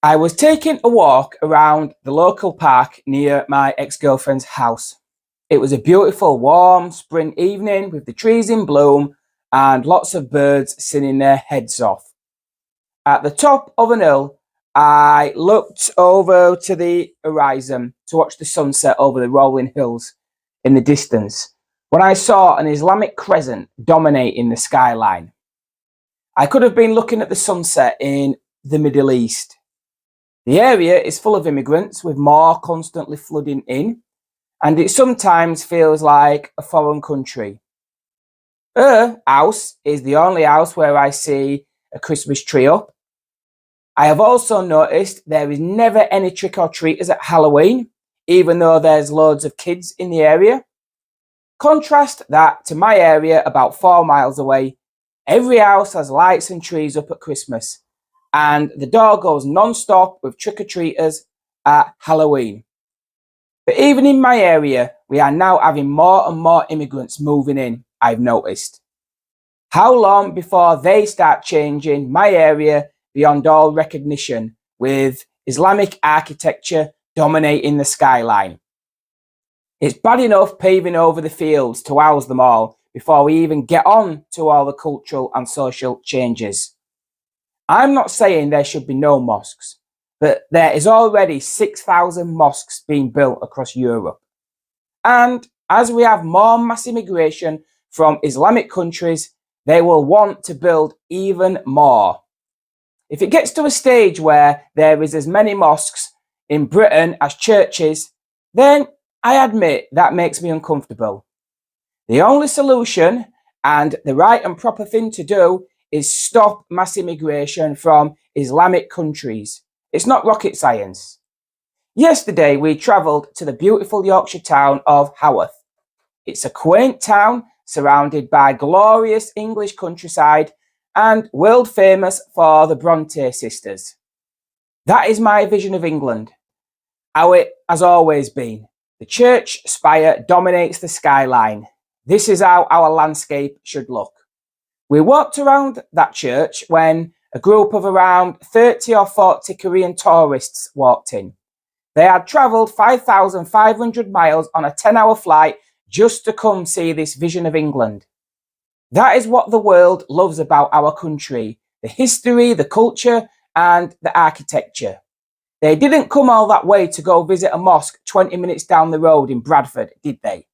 I was taking a walk around the local park near my ex-girlfriend's house. It was a beautiful, warm spring evening with the trees in bloom and lots of birds singing their heads off. At the top of an hill, I looked over to the horizon to watch the sunset over the rolling hills in the distance when I saw an Islamic crescent dominating the skyline. I could have been looking at the sunset in the Middle East. The area is full of immigrants, with more constantly flooding in, and it sometimes feels like a foreign country. Her house is the only house where I see a Christmas tree up. I have also noticed there is never any trick-or-treaters at Halloween, even though there's loads of kids in the area. Contrast that to my area about 4 miles away. Every house has lights and trees up at Christmas, and the door goes non-stop with trick-or-treaters at Halloween. But even in my area, we are now having more and more immigrants moving in, I've noticed. How long before they start changing my area beyond all recognition, with Islamic architecture dominating the skyline? It's bad enough paving over the fields to house them all before we even get on to all the cultural and social changes. I'm not saying there should be no mosques, but there is already 6,000 mosques being built across Europe. And as we have more mass immigration from Islamic countries, they will want to build even more. If it gets to a stage where there is as many mosques in Britain as churches, then I admit that makes me uncomfortable. The only solution, and the right and proper thing to do, is stop mass immigration from Islamic countries. It's not rocket science. Yesterday, we travelled to the beautiful Yorkshire town of Haworth. It's a quaint town surrounded by glorious English countryside and world famous for the Bronte sisters. That is my vision of England, how it has always been. The church spire dominates the skyline. This is how our landscape should look. We walked around that church when a group of around 30 or 40 Korean tourists walked in. They had travelled 5,500 miles on a 10-hour flight just to come see this vision of England. That is what the world loves about our country: the history, the culture, and the architecture. They didn't come all that way to go visit a mosque 20 minutes down the road in Bradford, did they?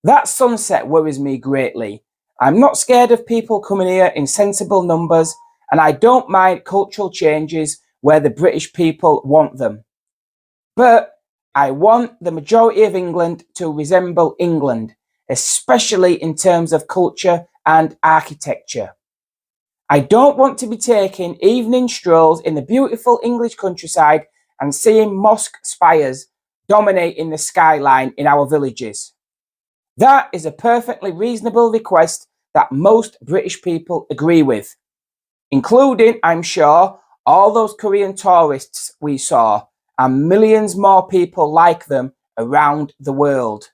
That sunset worries me greatly. I'm not scared of people coming here in sensible numbers, and I don't mind cultural changes where the British people want them. But I want the majority of England to resemble England, especially in terms of culture and architecture. I don't want to be taking evening strolls in the beautiful English countryside and seeing mosque spires dominating the skyline in our villages. That is a perfectly reasonable request that most British people agree with, including, I'm sure, all those Korean tourists we saw and millions more people like them around the world.